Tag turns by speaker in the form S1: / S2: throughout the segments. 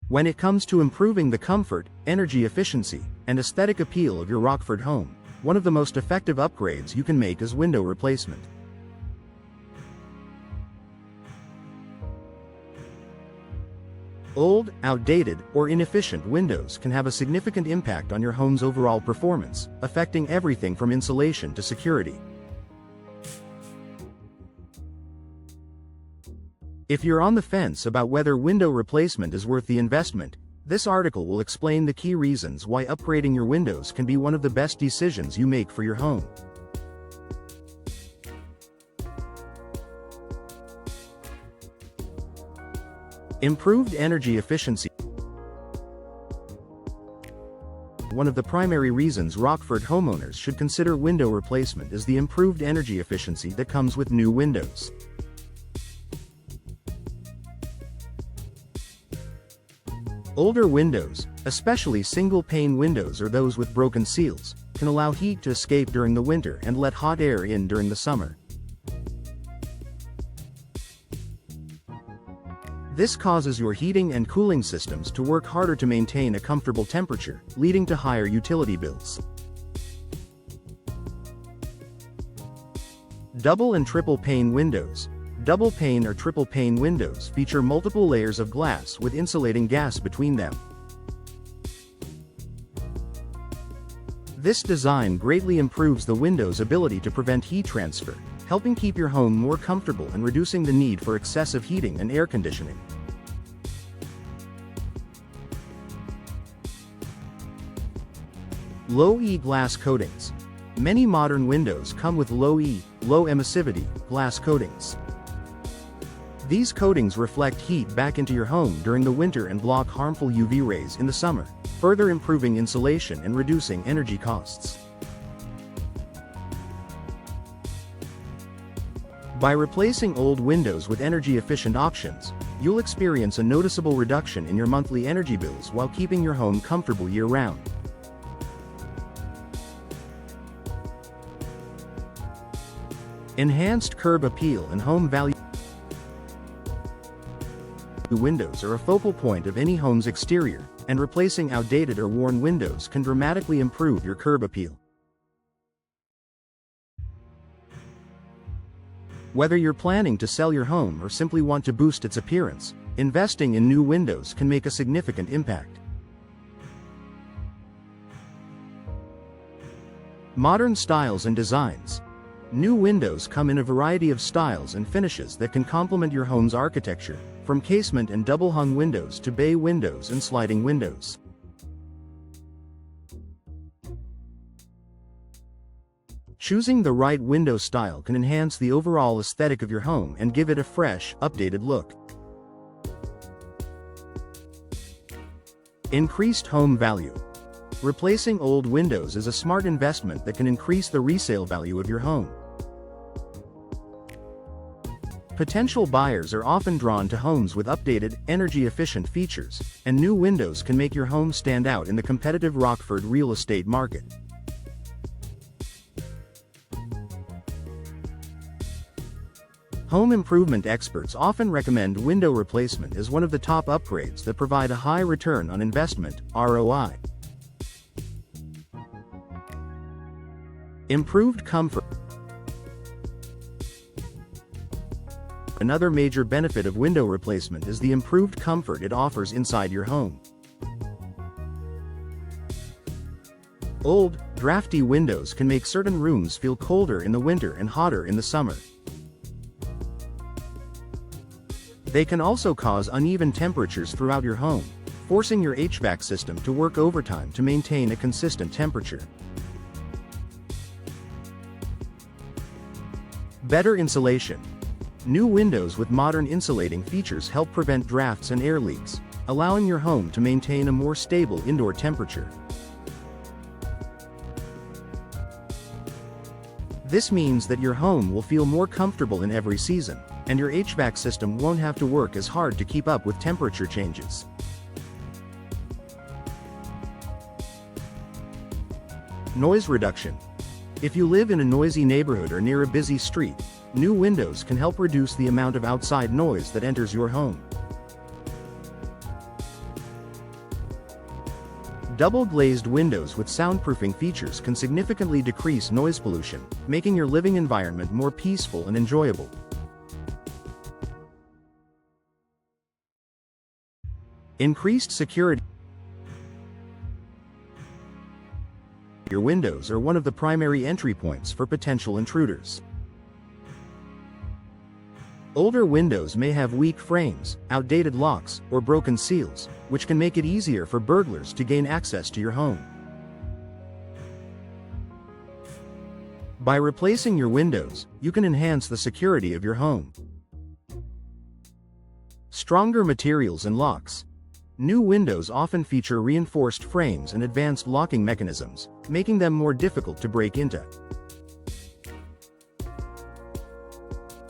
S1: When it comes to improving the comfort, energy efficiency, and aesthetic appeal of your Rockford home, one of the most effective upgrades you can make is window replacement. Old, outdated, or inefficient windows can have a significant impact on your home's overall performance, affecting everything from insulation to security. If you're on the fence about whether window replacement is worth the investment, this article will explain the key reasons why upgrading your windows can be one of the best decisions you make for your home. Improved energy efficiency. One of the primary reasons Rockford homeowners should consider window replacement is the improved energy efficiency that comes with new windows. Older windows, especially single-pane windows or those with broken seals, can allow heat to escape during the winter and let hot air in during the summer. This causes your heating and cooling systems to work harder to maintain a comfortable temperature, leading to higher utility bills. Double and triple pane windows. Double pane or triple pane windows feature multiple layers of glass with insulating gas between them. This design greatly improves the window's ability to prevent heat transfer, helping keep your home more comfortable and reducing the need for excessive heating and air conditioning. Low-E glass coatings. Many modern windows come with low-E, low emissivity, glass coatings. These coatings reflect heat back into your home during the winter and block harmful UV rays in the summer, further improving insulation and reducing energy costs. By replacing old windows with energy-efficient options, you'll experience a noticeable reduction in your monthly energy bills while keeping your home comfortable year-round. Enhanced curb appeal and home value. Windows are a focal point of any home's exterior, and replacing outdated or worn windows can dramatically improve your curb appeal. Whether you're planning to sell your home or simply want to boost its appearance, investing in new windows can make a significant impact. Modern styles and designs. New windows come in a variety of styles and finishes that can complement your home's architecture, from casement and double-hung windows to bay windows and sliding windows. Choosing the right window style can enhance the overall aesthetic of your home and give it a fresh, updated look. Increased home value. Replacing old windows is a smart investment that can increase the resale value of your home. Potential buyers are often drawn to homes with updated, energy-efficient features, and new windows can make your home stand out in the competitive Rockford real estate market. Home improvement experts often recommend window replacement as one of the top upgrades that provide a high return on investment, ROI. Improved comfort. Another major benefit of window replacement is the improved comfort it offers inside your home. Old, drafty windows can make certain rooms feel colder in the winter and hotter in the summer. They can also cause uneven temperatures throughout your home, forcing your HVAC system to work overtime to maintain a consistent temperature. Better insulation. New windows with modern insulating features help prevent drafts and air leaks, allowing your home to maintain a more stable indoor temperature. This means that your home will feel more comfortable in every season, and your HVAC system won't have to work as hard to keep up with temperature changes. Noise reduction. If you live in a noisy neighborhood or near a busy street, new windows can help reduce the amount of outside noise that enters your home. Double-glazed windows with soundproofing features can significantly decrease noise pollution, making your living environment more peaceful and enjoyable. Increased security. Your windows are one of the primary entry points for potential intruders. Older windows may have weak frames, outdated locks, or broken seals, which can make it easier for burglars to gain access to your home. By replacing your windows, you can enhance the security of your home. Stronger materials and locks. New windows often feature reinforced frames and advanced locking mechanisms, making them more difficult to break into.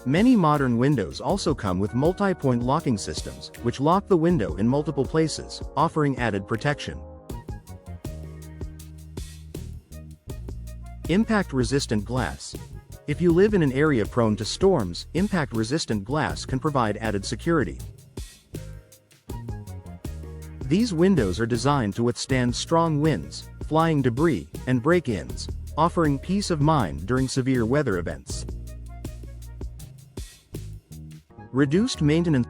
S1: Many modern windows also come with multi-point locking systems, which lock the window in multiple places, offering added protection. Impact-resistant glass. If you live in an area prone to storms, impact-resistant glass can provide added security. These windows are designed to withstand strong winds, flying debris, and break-ins, offering peace of mind during severe weather events. Reduced maintenance.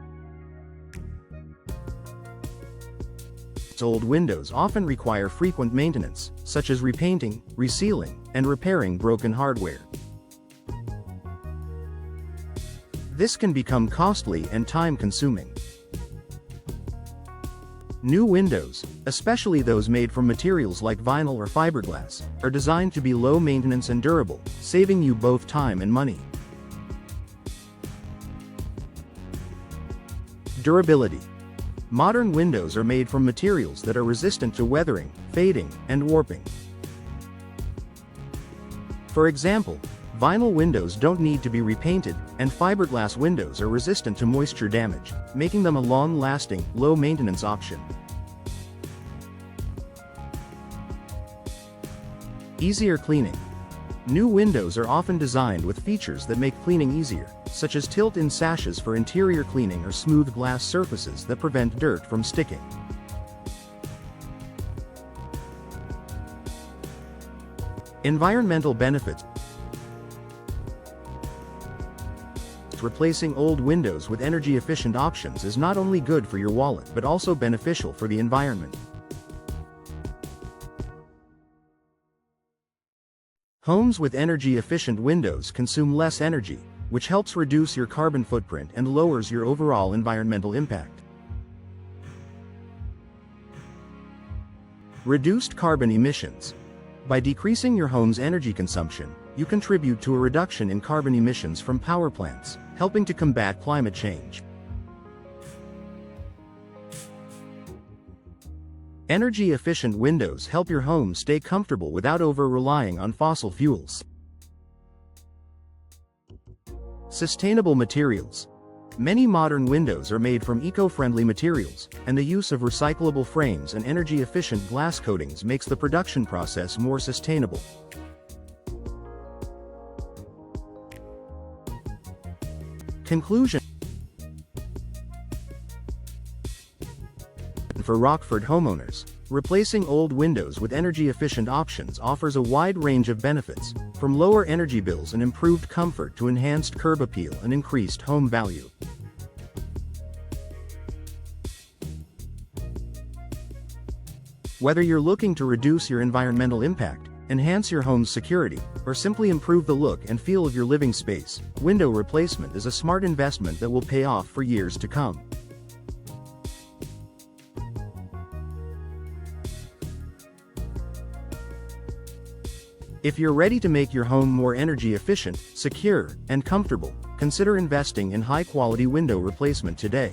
S1: Old windows often require frequent maintenance, such as repainting, resealing, and repairing broken hardware. This can become costly and time-consuming. New windows, especially those made from materials like vinyl or fiberglass, are designed to be low maintenance and durable, saving you both time and money. Durability. Modern windows are made from materials that are resistant to weathering, fading, and warping. For example, vinyl windows don't need to be repainted, and fiberglass windows are resistant to moisture damage, making them a long-lasting, low-maintenance option. Easier cleaning. New windows are often designed with features that make cleaning easier, such as tilt-in sashes for interior cleaning or smooth glass surfaces that prevent dirt from sticking. Environmental benefits. Replacing old windows with energy-efficient options is not only good for your wallet but also beneficial for the environment. Homes with energy-efficient windows consume less energy, which helps reduce your carbon footprint and lowers your overall environmental impact. Reduced carbon emissions. By decreasing your home's energy consumption, you contribute to a reduction in carbon emissions from power plants, helping to combat climate change. Energy-efficient windows help your home stay comfortable without over-relying on fossil fuels. Sustainable materials. Many modern windows are made from eco-friendly materials, and the use of recyclable frames and energy-efficient glass coatings makes the production process more sustainable. Conclusion. For Rockford homeowners, replacing old windows with energy-efficient options offers a wide range of benefits, from lower energy bills and improved comfort to enhanced curb appeal and increased home value. Whether you're looking to reduce your environmental impact, enhance your home's security, or simply improve the look and feel of your living space, window replacement is a smart investment that will pay off for years to come. If you're ready to make your home more energy efficient, secure, and comfortable, consider investing in high-quality window replacement today.